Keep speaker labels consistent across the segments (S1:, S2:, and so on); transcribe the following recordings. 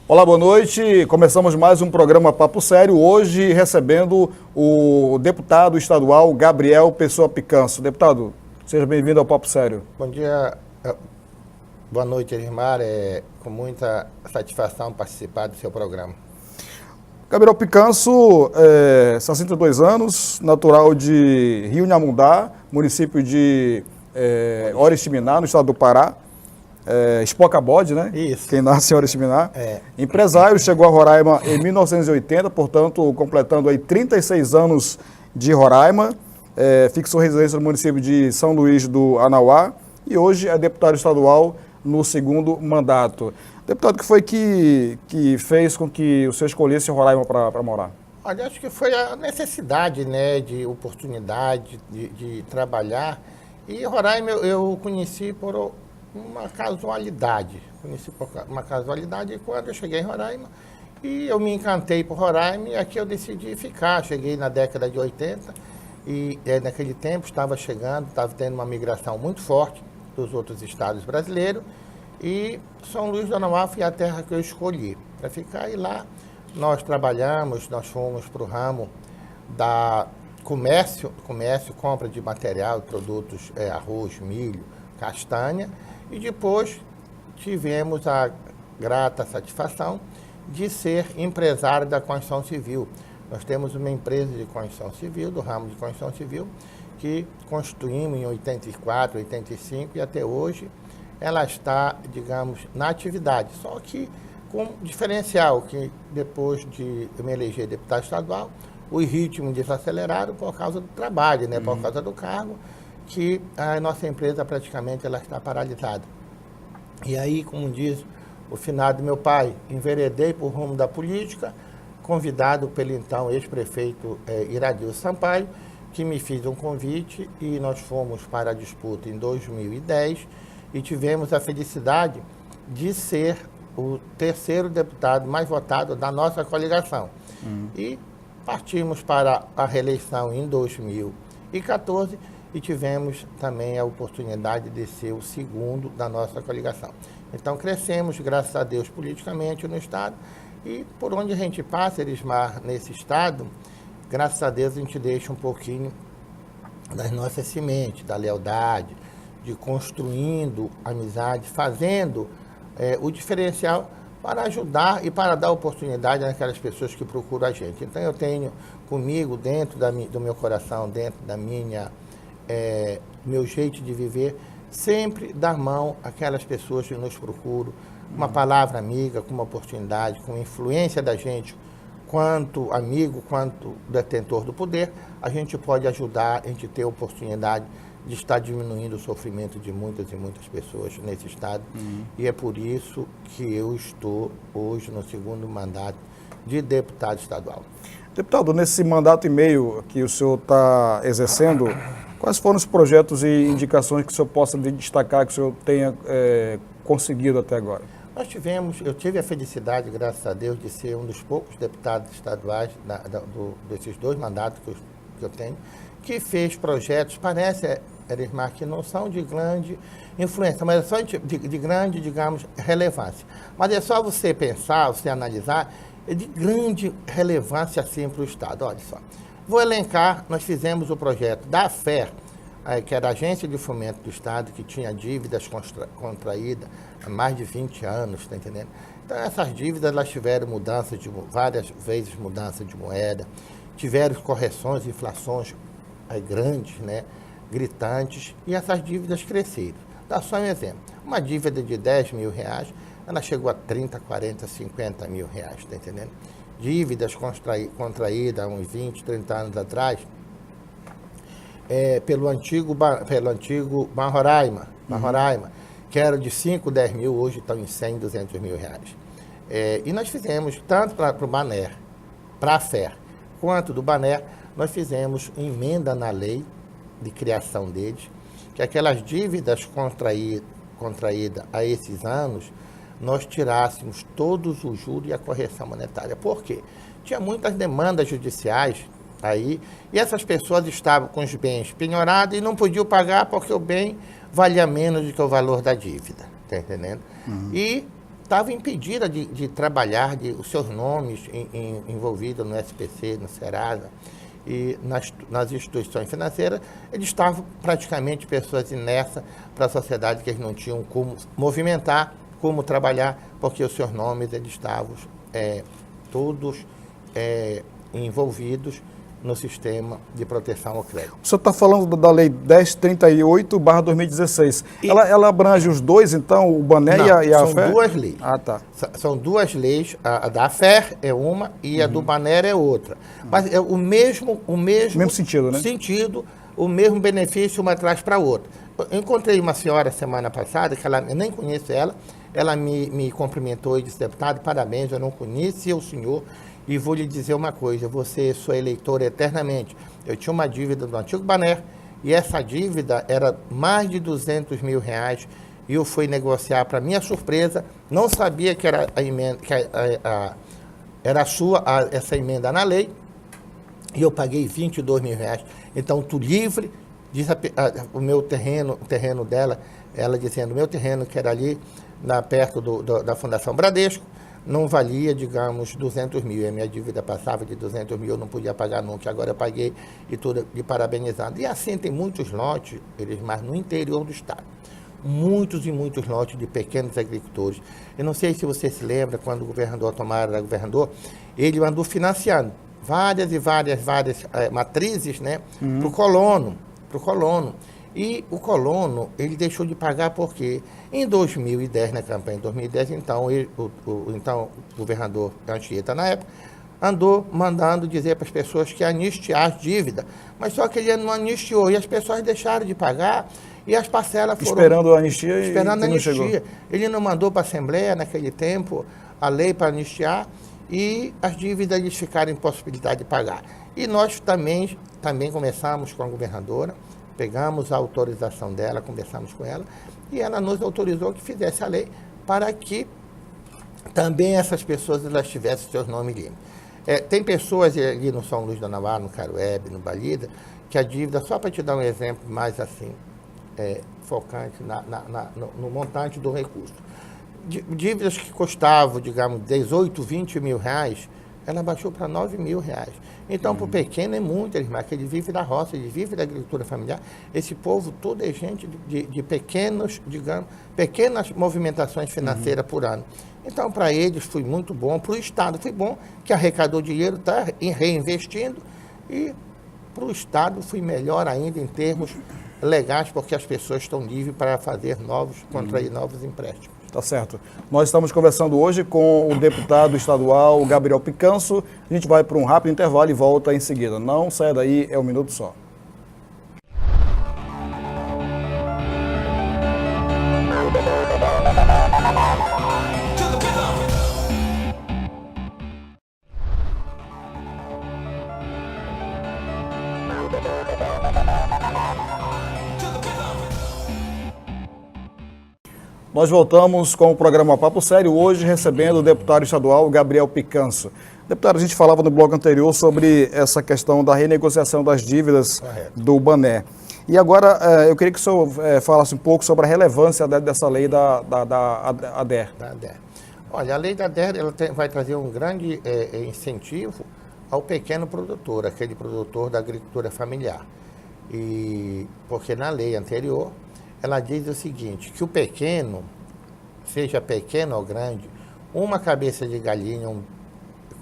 S1: Olá, boa noite. Começamos mais um programa Papo Sério, hoje recebendo o deputado estadual Gabriel Pessoa Picanço. Deputado, seja bem-vindo ao Papo Sério.
S2: Bom dia, boa noite, Elismar. É com muita satisfação participar do seu programa.
S1: Gabriel Picanço, 62 anos, natural de Rio Inhamundá, município de Oriximiná, no estado do Pará. Espocabode, né?
S2: Isso.
S1: Quem nasce em Oriximiná.
S2: É.
S1: Empresário, chegou a Roraima em 1980, portanto, completando aí 36 anos de Roraima. Fixou residência no município de São Luís do Anauá e hoje é deputado estadual no segundo mandato. Deputado, o que foi que fez com que o senhor escolhesse Roraima para morar?
S2: Olha, acho que foi a necessidade, né, de oportunidade de trabalhar. E Roraima eu conheci por uma casualidade. E quando eu cheguei em Roraima, e eu me encantei por Roraima, e aqui eu decidi ficar. Cheguei na década de 80 e naquele tempo estava tendo uma migração muito forte dos outros estados brasileiros, e São Luís do Anauá foi a terra que eu escolhi para ficar. E lá nós trabalhamos, nós fomos para o ramo da comércio, compra de material, produtos, arroz, milho, castanha. E depois tivemos a grata satisfação de ser empresário da construção civil. Nós temos uma empresa de construção civil, do ramo de construção civil, que construímos em 84, 85 e até hoje ela está, digamos, na atividade. Só que com diferencial, que depois de eu me eleger deputado estadual, os ritmos desaceleraram por causa do trabalho, né? Por causa do cargo, que a nossa empresa praticamente ela está paralisada. E aí, como diz o finado meu pai, enveredei por rumo da política, convidado pelo então ex-prefeito Iradilson Sampaio, que me fez um convite e nós fomos para a disputa em 2010 e tivemos a felicidade de ser o terceiro deputado mais votado da nossa coligação. E partimos para a reeleição em 2014 e tivemos também a oportunidade de ser o segundo da nossa coligação. Então crescemos, graças a Deus, politicamente no estado, e por onde a gente passa, Elismar, nesse estado, graças a Deus a gente deixa um pouquinho das nossas sementes, da lealdade, de construindo amizade, fazendo o diferencial para ajudar e para dar oportunidade àquelas pessoas que procuram a gente. Então eu tenho comigo, dentro do meu coração, dentro da meu jeito de viver, sempre dar mão àquelas pessoas que nos procuram, uma palavra amiga, com uma oportunidade, com influência da gente, quanto amigo, quanto detentor do poder, a gente pode ajudar, a gente ter a oportunidade de estar diminuindo o sofrimento de muitas e muitas pessoas nesse estado. E é por isso que eu estou hoje no segundo mandato de deputado estadual.
S1: Deputado, nesse mandato e meio que o senhor está exercendo, quais foram os projetos e indicações que o senhor possa destacar, que o senhor tenha conseguido até agora?
S2: Eu tive a felicidade, graças a Deus, de ser um dos poucos deputados estaduais desses dois mandatos que eu tenho, que fez projetos, parece, Elismar, que não são de grande influência, mas são de grande, digamos, relevância. Mas é só você pensar, você analisar, é de grande relevância assim para o estado. Olha só, vou elencar, nós fizemos o projeto da AFER, que era a Agência de Fomento do Estado, que tinha dívidas contraídas há mais de 20 anos, está entendendo? Então, essas dívidas, elas tiveram várias vezes mudança de moeda, tiveram correções, inflações grandes, né, gritantes, e essas dívidas cresceram. Dá só um exemplo. Uma dívida de 10 mil reais, ela chegou a 30, 40, 50 mil reais, está entendendo? Dívidas contraídas há uns 20, 30 anos atrás, pelo antigo Ban Roraima, que era de 5, 10 mil, hoje estão em 100, 200 mil reais. E nós fizemos, tanto para o Baner, para a FER, quanto do Baner, nós fizemos emenda na lei de criação deles, que aquelas dívidas contraídas a esses anos, nós tirássemos todos os juros e a correção monetária. Por quê? Tinha muitas demandas judiciais aí, e essas pessoas estavam com os bens penhorados e não podiam pagar porque o bem valia menos do que o valor da dívida, tá entendendo? E estava impedida de trabalhar, os seus nomes envolvidos no SPC, no Serasa e nas instituições financeiras, eles estavam praticamente pessoas inércias para a sociedade, que eles não tinham como movimentar, como trabalhar, porque os seus nomes eles estavam todos envolvidos no sistema de proteção ao crédito.
S1: O senhor está falando da Lei 1038/2016. Ela abrange os dois, então, o Bané e a
S2: são
S1: AFER?
S2: São duas leis.
S1: Ah, tá.
S2: São duas leis, a da AFER é uma e a do Bané é outra. Mas é o mesmo
S1: sentido, né?
S2: Sentido, o mesmo benefício, uma traz para a outra. Eu encontrei uma senhora semana passada, que eu nem conheço ela me cumprimentou e disse: deputado, parabéns, eu não conhecia o senhor. E vou lhe dizer uma coisa, você sou eleitor eternamente. Eu tinha uma dívida do antigo Bané, e essa dívida era mais de 200 mil reais, e eu fui negociar, para minha surpresa, não sabia que era a emenda, era essa emenda na lei, e eu paguei 22 mil reais. Então, estou livre, diz o meu terreno, o terreno dela, ela dizendo, o meu terreno que era ali, perto da Fundação Bradesco, não valia, digamos, 200 mil. A minha dívida passava de 200 mil, eu não podia pagar nunca. Agora eu paguei e tudo de parabenizado. E assim tem muitos lotes, mas no interior do estado. Muitos e muitos lotes de pequenos agricultores. Eu não sei se você se lembra, quando o governador Tomara era governador, ele andou financiando várias matrizes, né, para o colono. E o colono, ele deixou de pagar porque em 2010, na campanha de 2010, então, o governador Anchieta, na época, andou mandando dizer para as pessoas que anistiar as dívidas, mas só que ele não anistiou, e as pessoas deixaram de pagar, e as parcelas foram...
S1: Esperando a anistia
S2: Esperando a anistia.
S1: Chegou.
S2: Ele não mandou para a Assembleia, naquele tempo, a lei para anistiar, e as dívidas eles ficaram em possibilidade de pagar. E nós também começamos com a governadora, pegamos a autorização dela, conversamos com ela, e ela nos autorizou que fizesse a lei para que também essas pessoas elas tivessem seus nomes limpos. Tem pessoas ali no São Luís do Anauá, no Caruebe, no Balida, que a dívida, só para te dar um exemplo mais assim, focante no montante do recurso. Dívidas que custavam, digamos, 18, 20 mil reais, ela baixou para 9 mil reais. Então, para o pequeno é muito, irmão, que ele vive da roça, ele vive da agricultura familiar. Esse povo todo é gente de pequenas movimentações financeiras por ano. Então, para eles foi muito bom, para o Estado foi bom, que arrecadou dinheiro, está reinvestindo, e para o Estado foi melhor ainda em termos legais, porque as pessoas estão livres para fazer contrair novos empréstimos.
S1: Tá certo. Nós estamos conversando hoje com o deputado estadual Gabriel Picanço. A gente vai para um rápido intervalo e volta em seguida. Não saia daí, é um minuto só. Nós voltamos com o programa Papo Sério, hoje recebendo o deputado estadual Gabriel Picanço. Deputado, a gente falava no bloco anterior sobre essa questão da renegociação das dívidas do Bané. E agora eu queria que o senhor falasse um pouco sobre a relevância dessa lei da ADER.
S2: Olha, a lei da ADER ela vai trazer um grande incentivo ao pequeno produtor, aquele produtor da agricultura familiar. Porque na lei anterior, ela diz o seguinte, que o pequeno, seja pequeno ou grande, uma cabeça de galinha,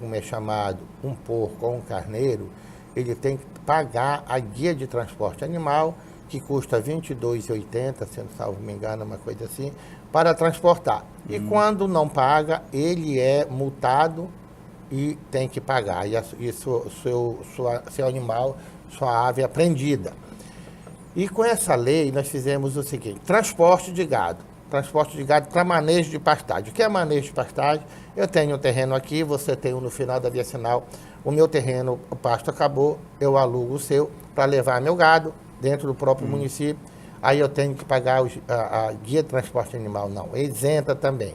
S2: como é chamado, um porco ou um carneiro, ele tem que pagar a guia de transporte animal, que custa R$ 22,80, se não salvo me engano, uma coisa assim, para transportar. E quando não paga, ele é multado e tem que pagar. E seu animal, sua ave é apreendida. E com essa lei, nós fizemos o seguinte, transporte de gado para manejo de pastagem. O que é manejo de pastagem? Eu tenho um terreno aqui, você tem um no final da vicinal, o meu terreno, o pasto acabou, eu alugo o seu para levar meu gado dentro do próprio município. aí eu tenho que pagar a guia de transporte animal. Não, isenta também.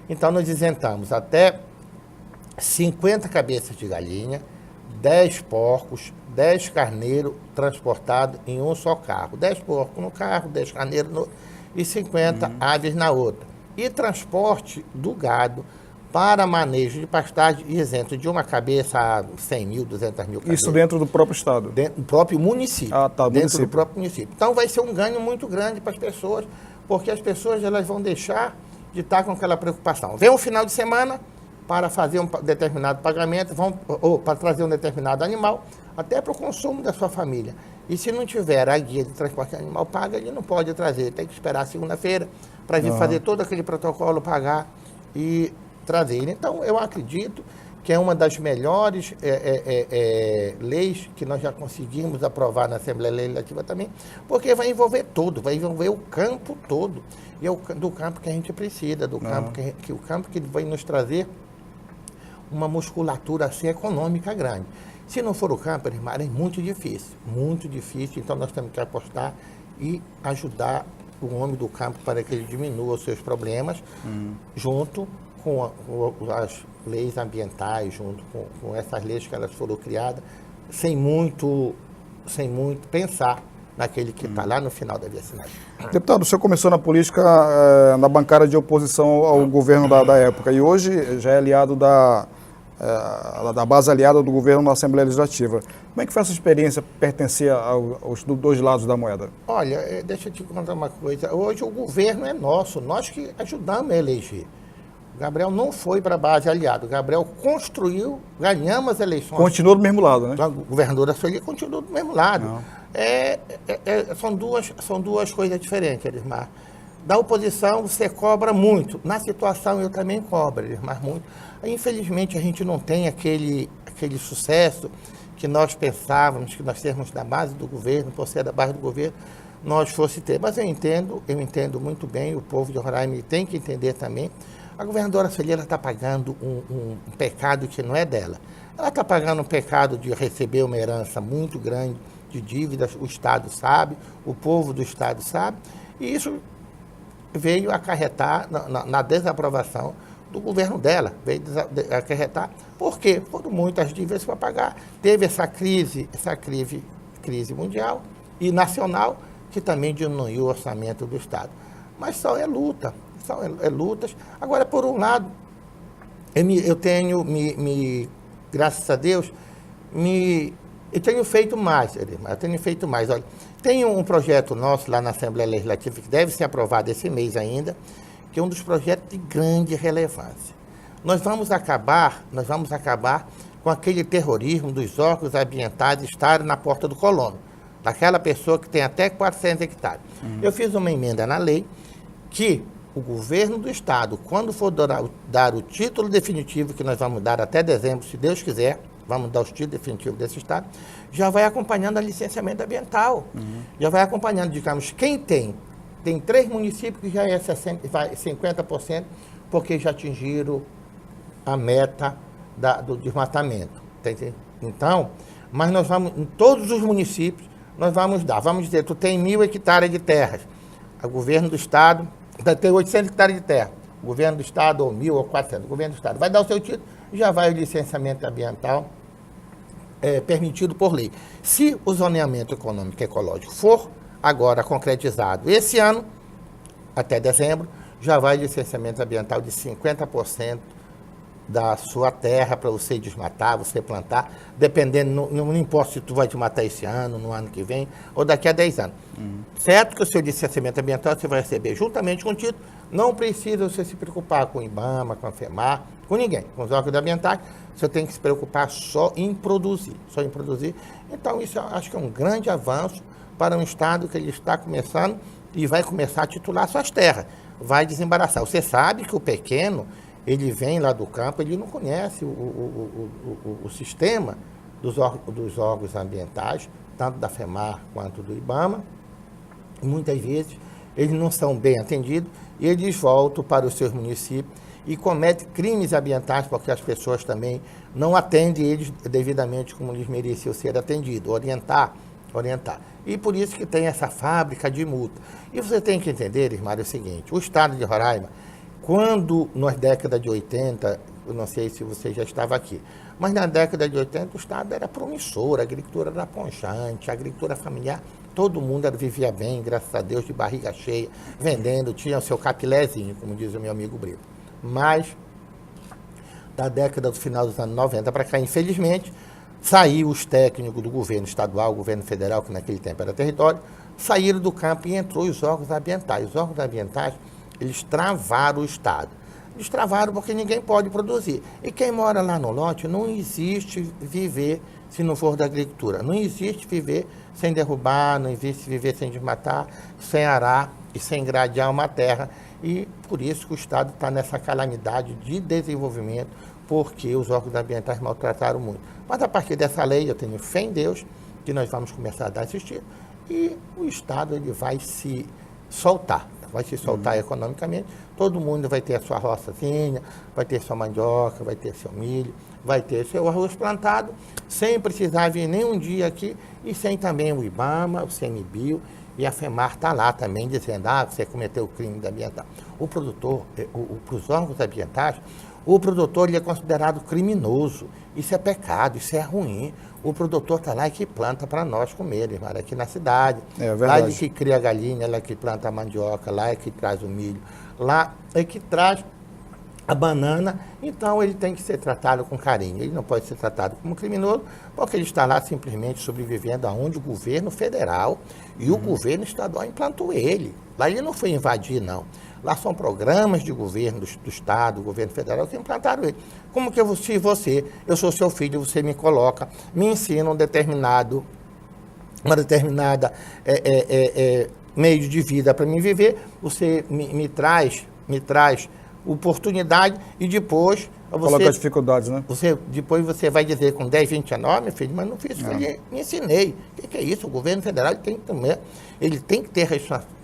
S2: Então, nós isentamos até 50 cabeças de galinha, 10 porcos, 10 carneiros transportados em um só carro. 10 porcos no carro, 10 carneiros no e 50 aves na outra. E transporte do gado para manejo de pastagem isento de uma cabeça a 100 mil, 200 mil cabeças.
S1: Isso dentro do próprio estado?
S2: Dentro do próprio município.
S1: Ah, tá,
S2: dentro
S1: município.
S2: do próprio município. Então vai ser um ganho muito grande para as pessoas, porque as pessoas elas vão deixar de estar com aquela preocupação. Vem um final de semana para fazer um determinado pagamento, ou para trazer um determinado animal, até para o consumo da sua família. E se não tiver a guia de transporte animal paga, ele não pode trazer, tem que esperar segunda-feira para vir fazer todo aquele protocolo, pagar e trazer. Então, eu acredito que é uma das melhores leis que nós já conseguimos aprovar na Assembleia Legislativa também, porque vai envolver tudo, vai envolver o campo todo. E é do campo que a gente precisa, do campo o campo que vai nos trazer uma musculatura assim, econômica grande. Se não for o campo, Elismar, é muito difícil, então nós temos que apostar e ajudar o homem do campo para que ele diminua os seus problemas, junto com as leis ambientais, junto com essas leis que elas foram criadas, sem muito pensar naquele que está lá no final da vicinagem.
S1: Deputado, o senhor começou na política na bancada de oposição ao governo da época e hoje já é aliado da base aliada do governo na Assembleia Legislativa. Como é que foi essa experiência pertencer aos dois lados da moeda?
S2: Olha, deixa eu te contar uma coisa. Hoje o governo é nosso, nós que ajudamos a eleger. O Gabriel não foi para a base aliada. O Gabriel construiu, ganhamos as eleições.
S1: Continua do mesmo lado, né?
S2: O governador da Sueli continua do mesmo lado. São duas coisas diferentes, Elismar. Da oposição você cobra muito. Na situação eu também cobro, Elismar, muito. Infelizmente a gente não tem aquele sucesso que nós pensávamos que nós termos da base do governo, por ser da base do governo, nós fosse ter. Mas eu entendo muito bem, o povo de Roraima tem que entender também. A governadora Sueli está pagando um pecado que não é dela. Ela está pagando um pecado de receber uma herança muito grande de dívidas, o Estado sabe, o povo do Estado sabe, e isso veio acarretar na desaprovação do governo dela, veio acarretar, porque foram muitas dívidas para pagar. Teve essa crise mundial e nacional, que também diminuiu o orçamento do Estado. Mas são lutas. Agora, por um lado, eu tenho, graças a Deus, eu tenho feito mais, Olha, tem um projeto nosso lá na Assembleia Legislativa, que deve ser aprovado esse mês ainda, que é um dos projetos de grande relevância. Nós vamos acabar com aquele terrorismo dos órgãos ambientais estarem na porta do colono, daquela pessoa que tem até 400 hectares. Eu fiz uma emenda na lei que o governo do Estado, quando for dar o título definitivo, que nós vamos dar até dezembro, se Deus quiser, vamos dar os títulos definitivos desse Estado, já vai acompanhando a licenciamento ambiental. Já vai acompanhando, digamos, quem tem 3 municípios que já é 50%, porque já atingiram a meta do desmatamento. Então, mas nós vamos, em todos os municípios, nós vamos dizer, tu tem 1.000 hectares de terras, o governo do Estado tem 800 hectares de terra, o governo do Estado, ou 1.000 ou 400, o governo do Estado vai dar o seu título, já vai o licenciamento ambiental permitido por lei. Se o zoneamento econômico e ecológico for agora concretizado esse ano, até dezembro, já vai licenciamento ambiental de 50% da sua terra para você desmatar, você plantar, dependendo, não importa se tu vai desmatar esse ano, no ano que vem, ou daqui a 10 anos. Certo que o seu licenciamento ambiental você vai receber juntamente com o título, não precisa você se preocupar com o IBAMA, com a FEMAR, com ninguém, com os órgãos ambientais, você tem que se preocupar só em produzir. Então, isso eu acho que é um grande avanço para um Estado que ele está começando e vai começar a titular suas terras, vai desembaraçar. Você sabe que o pequeno, ele vem lá do campo, ele não conhece o sistema dos órgãos ambientais, tanto da FEMAR quanto do IBAMA. E muitas vezes eles não são bem atendidos e eles voltam para os seus municípios e cometem crimes ambientais porque as pessoas também não atendem eles devidamente como eles mereciam ser atendidos. Orientar orientar. E por isso que tem essa fábrica de multa. E você tem que entender, Ismar, o seguinte, o estado de Roraima, quando na década de 80, eu não sei se você já estava aqui, mas na década de 80 o estado era promissor, a agricultura era ponchante, a agricultura familiar, todo mundo vivia bem, graças a Deus, de barriga cheia, vendendo, tinha o seu capilézinho, como diz o meu amigo Brito. Mas, da década do final dos anos 90 para cá, infelizmente, saiu os técnicos do governo estadual, governo federal, que naquele tempo era território, saíram do campo e entrou os órgãos ambientais. Os órgãos ambientais, eles travaram o estado. Eles travaram porque ninguém pode produzir. E quem mora lá no lote, não existe viver se não for da agricultura. Não existe viver sem derrubar, não existe viver sem desmatar, sem arar e sem gradear uma terra. E por isso que o estado está nessa calamidade de desenvolvimento, porque os órgãos ambientais maltrataram muito. Mas a partir dessa lei, eu tenho fé em Deus, que nós vamos começar a dar assistir, e o estado ele vai se soltar economicamente, todo mundo vai ter a sua roçazinha, vai ter sua mandioca, vai ter seu milho, vai ter seu arroz plantado, sem precisar vir nenhum dia aqui, e sem também o IBAMA, o CMBio, e a FEMAR está lá também dizendo, você cometeu o crime ambiental. O produtor, para os órgãos ambientais, o produtor ele é considerado criminoso. Isso é pecado, isso é ruim. O produtor está lá e que planta para nós comermos, aqui na cidade.
S1: É verdade.
S2: Lá é que cria a galinha, lá é que planta a mandioca, lá é que traz o milho, lá é que traz a banana. Então ele tem que ser tratado com carinho. Ele não pode ser tratado como criminoso, porque ele está lá simplesmente sobrevivendo aonde o governo federal e o governo estadual implantou ele. Lá ele não foi invadir, não. Lá são programas de governo do Estado, do governo federal, que implantaram ele. Como que eu sou seu filho, você me coloca, me ensina uma determinada meio de vida para mim viver, você me traz oportunidade e depois...
S3: Coloca as dificuldades, né?
S2: Depois você vai dizer com 10, 20 anos, meu filho, mas não fiz isso, me ensinei. O que é isso? O governo federal ele tem que ter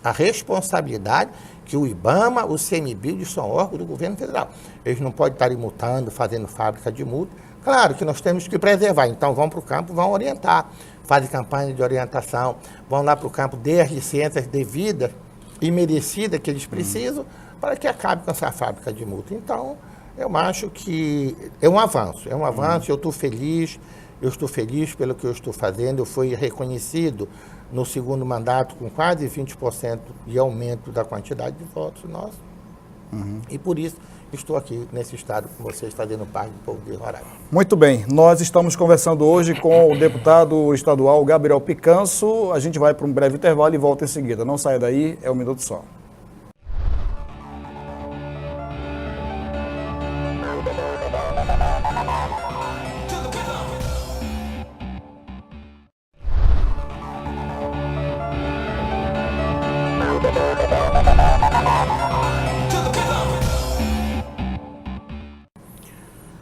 S2: a responsabilidade que o IBAMA, o CMBio, são órgãos do governo federal. Eles não podem estar multando, fazendo fábrica de multa. Claro que nós temos que preservar, então vão para o campo, vão orientar, fazem campanha de orientação, vão lá para o campo, dê as licenças devidas e merecidas que eles precisam para que acabe com essa fábrica de multa. Então, eu acho que é um avanço, eu estou feliz pelo que eu estou fazendo, eu fui reconhecido no segundo mandato com quase 20% de aumento da quantidade de votos nossos, e por isso estou aqui nesse estado com vocês, fazendo parte do povo de Roraima.
S1: Muito bem, nós estamos conversando hoje com o deputado estadual Gabriel Picanço, a gente vai para um breve intervalo e volta em seguida, não saia daí, é um minuto só.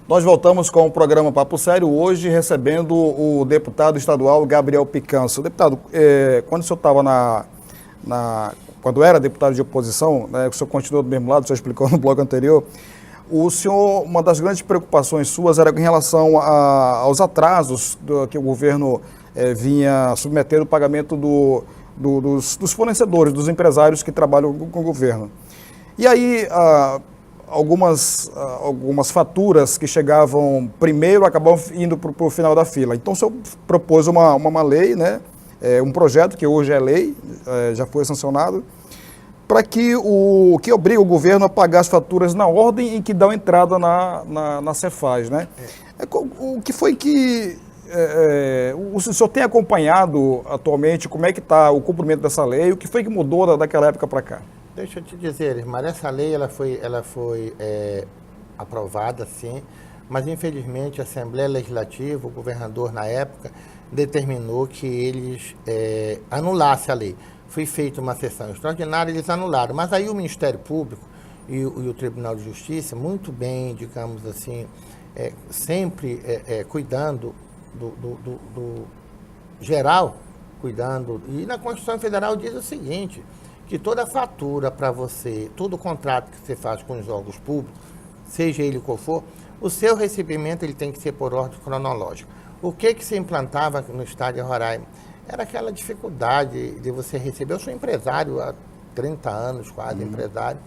S1: Nós voltamos com o programa Papo Sério, hoje recebendo o deputado estadual Gabriel Picanço. Deputado, quando o senhor estava quando era deputado de oposição, né, o senhor continuou do mesmo lado, o senhor explicou no bloco anterior, o senhor, uma das grandes preocupações suas era em relação aos atrasos que o governo vinha submetendo o pagamento dos fornecedores, dos empresários que trabalham com o governo. E aí, algumas faturas que chegavam primeiro acabavam indo para o final da fila. Então, o senhor propôs uma lei, né, um projeto que hoje é lei, já foi sancionado, para que obriga o governo a pagar as faturas na ordem em que dão entrada na Cefaz, né? O que foi que o senhor tem acompanhado atualmente, como é que está o cumprimento dessa lei, o que foi que mudou daquela época para cá?
S2: Deixa eu te dizer, Ismar, essa lei ela foi aprovada, sim, mas infelizmente a Assembleia Legislativa, o governador na época, determinou que eles anulassem a lei. Foi feita uma sessão extraordinária, eles anularam, mas aí o Ministério Público e o Tribunal de Justiça, muito bem, digamos assim, sempre cuidando do geral, cuidando, e na Constituição Federal diz o seguinte, que toda fatura para você, todo contrato que você faz com os órgãos públicos, seja ele qual for, o seu recebimento ele tem que ser por ordem cronológica. O que se implantava no estado de Roraima? era aquela dificuldade de você receber. Eu sou empresário há 30 anos, quase empresário.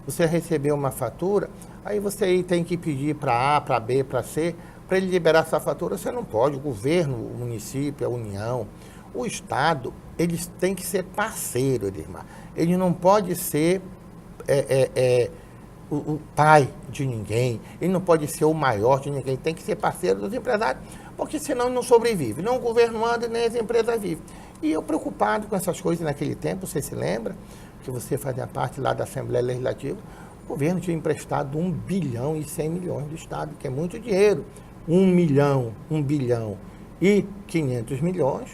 S2: Você recebeu uma fatura, aí você tem que pedir para A, para B, para C, para ele liberar essa fatura. Você não pode. O governo, o município, a União, o Estado, eles têm que ser parceiros, Elismar. Ele não pode ser o pai de ninguém, ele não pode ser o maior de ninguém, tem que ser parceiro dos empresários, porque senão ele não sobrevive. Não o governo anda, nem as empresas vivem. E eu preocupado com essas coisas naquele tempo, você se lembra, que você fazia parte lá da Assembleia Legislativa, o governo tinha emprestado 1 bilhão e 100 milhões do Estado, que é muito dinheiro. 1 bilhão e 500 milhões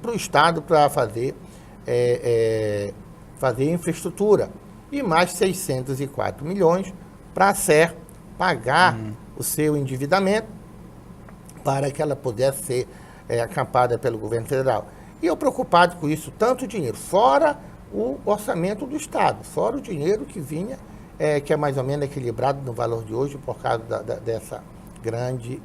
S2: para o Estado para fazer infraestrutura. E mais 604 milhões para a SER pagar o seu endividamento para que ela pudesse ser acampada pelo governo federal. E eu preocupado com isso, tanto dinheiro, fora o orçamento do Estado, fora o dinheiro que vinha, que é mais ou menos equilibrado no valor de hoje por causa dessa grande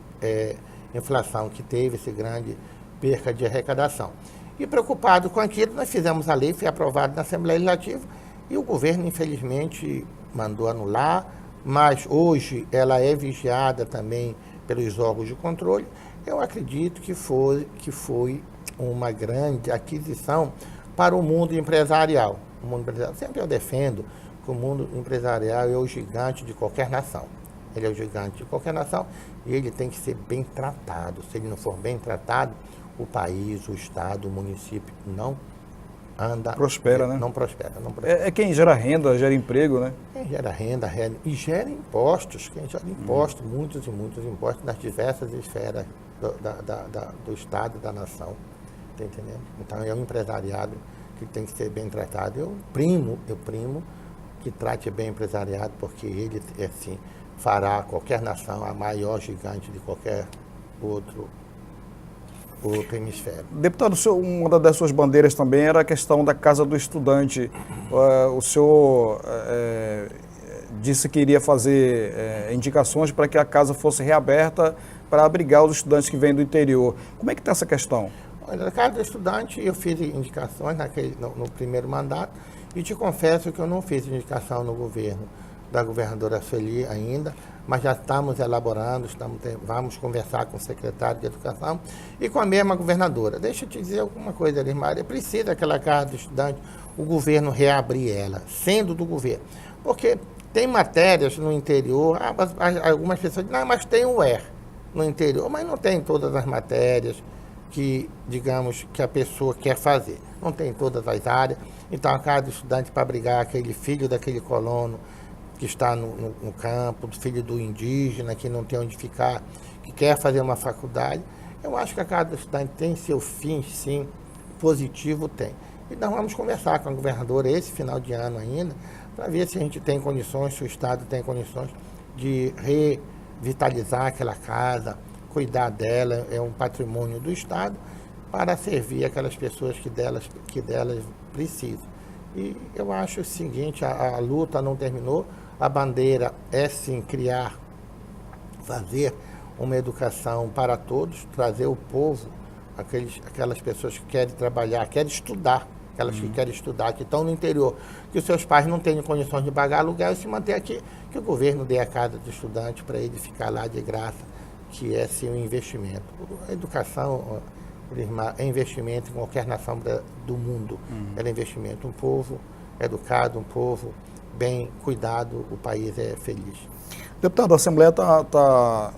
S2: inflação que teve, essa grande perca de arrecadação. E preocupado com aquilo, nós fizemos a lei, foi aprovada na Assembleia Legislativa, e o governo, infelizmente, mandou anular, mas hoje ela é vigiada também pelos órgãos de controle. Eu acredito que foi uma grande aquisição para o mundo empresarial. O mundo empresarial, sempre eu defendo que o mundo empresarial é o gigante de qualquer nação. Ele é o gigante de qualquer nação e ele tem que ser bem tratado. Se ele não for bem tratado, o país, o Estado, o município não anda...
S1: Prospera, né?
S2: Não prospera.
S1: É quem gera renda, gera emprego, né?
S2: Quem gera renda e gera impostos. Quem gera impostos, muitos e muitos impostos nas diversas esferas do Estado e da nação. Tá entendendo? Então, é um empresariado que tem que ser bem tratado. Eu primo que trate bem o empresariado, porque ele, assim, fará qualquer nação a maior gigante de qualquer outro hemisfério.
S1: Deputado, uma das suas bandeiras também era a questão da Casa do Estudante. O senhor disse que iria fazer indicações para que a casa fosse reaberta para abrigar os estudantes que vêm do interior. Como é que está essa questão?
S2: Olha, na Casa do Estudante eu fiz indicações no primeiro mandato e te confesso que eu não fiz indicação no governo da governadora Sueli ainda, mas já estamos elaborando, vamos conversar com o secretário de Educação e com a mesma governadora. Deixa eu te dizer alguma coisa, Elismar, precisa aquela Casa do Estudante, o governo reabrir ela, sendo do governo, porque tem matérias no interior, algumas pessoas dizem, mas tem o UER no interior, mas não tem todas as matérias que, digamos, que a pessoa quer fazer, não tem todas as áreas, então a Casa do Estudante para abrigar aquele filho daquele colono que está no campo, filho do indígena, que não tem onde ficar, que quer fazer uma faculdade. Eu acho que a Casa do Estudante tem seu fim, sim, positivo tem. E nós vamos conversar com a governadora esse final de ano ainda, para ver se a gente tem condições, se o Estado tem condições de revitalizar aquela casa, cuidar dela, é um patrimônio do Estado, para servir aquelas pessoas que delas precisam. E eu acho o seguinte, a luta não terminou, a bandeira é sim fazer uma educação para todos, trazer o povo, aquelas pessoas que querem trabalhar, querem estudar, aquelas que querem estudar, que estão no interior, que os seus pais não têm condições de pagar aluguel e se manter aqui, que o governo dê a casa do estudante para ele ficar lá de graça, que é sim um investimento. A educação é investimento em qualquer nação do mundo, é investimento. Um povo educado, um povo bem cuidado, o país é feliz.
S1: Deputado, a Assembleia está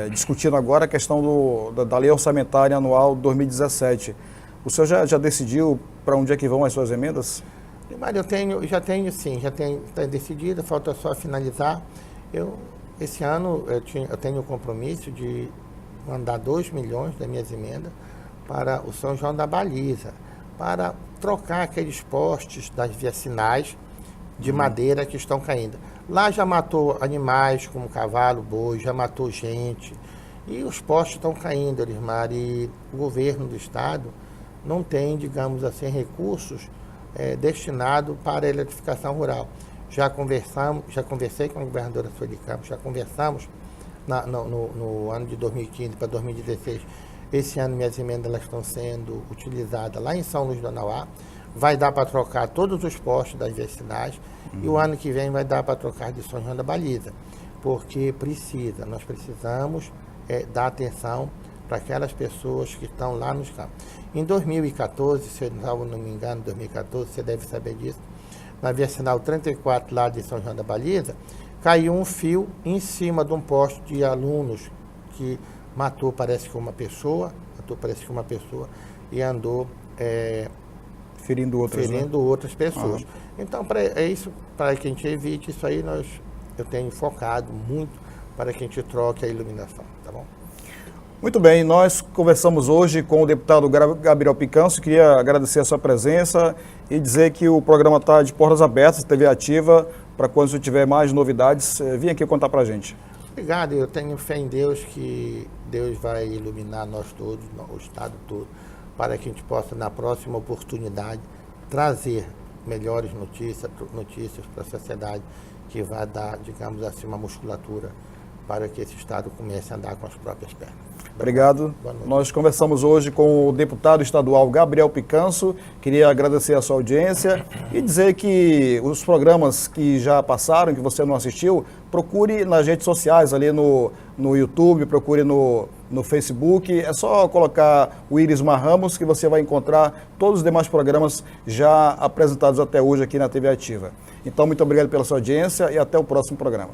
S1: discutindo agora a questão da Lei Orçamentária Anual 2017. O senhor já decidiu para onde é que vão as suas emendas?
S2: Mas já tenho está decidido, falta só finalizar. Esse ano eu tenho o compromisso de mandar 2 milhões das minhas emendas para o São João da Baliza, para trocar aqueles postes das vicinais de madeira que estão caindo. Lá já matou animais como cavalo, boi, já matou gente, e os postes estão caindo, Elismar, e o governo do Estado não tem, digamos assim, recursos destinados para a eletrificação rural. Já conversei com a governadora Sueli Campos, já conversamos no ano de 2015 para 2016, Esse ano minhas emendas elas estão sendo utilizadas lá em São Luís do Anauá. Vai dar para trocar todos os postos das vicinais e o ano que vem vai dar para trocar de São João da Baliza, porque nós precisamos dar atenção para aquelas pessoas que estão lá nos campos. Em 2014, se eu não me engano, 2014, você deve saber disso, na vicinal 34 lá de São João da Baliza, caiu um fio em cima de um posto de alunos que parece que uma pessoa e andou
S1: ferindo
S2: outras pessoas. Então, para que a gente evite isso aí, eu tenho focado muito para que a gente troque a iluminação, tá bom?
S1: Muito bem, nós conversamos hoje com o deputado Gabriel Picanço. Queria agradecer a sua presença e dizer que o programa está de portas abertas, TV Ativa, para quando você tiver mais novidades, vem aqui contar para a gente.
S2: Obrigado, eu tenho fé em Deus que Deus vai iluminar nós todos, o Estado todo, para que a gente possa, na próxima oportunidade, trazer melhores notícias para a sociedade, que vai dar, digamos assim, uma musculatura para que esse Estado comece a andar com as próprias pernas.
S1: Obrigado. Nós conversamos hoje com o deputado estadual Gabriel Picanço. Queria agradecer a sua audiência e dizer que os programas que já passaram, que você não assistiu, procure nas redes sociais, ali no YouTube, procure no Facebook. É só colocar o Irismar Ramos que você vai encontrar todos os demais programas já apresentados até hoje aqui na TV Ativa. Então, muito obrigado pela sua audiência e até o próximo programa.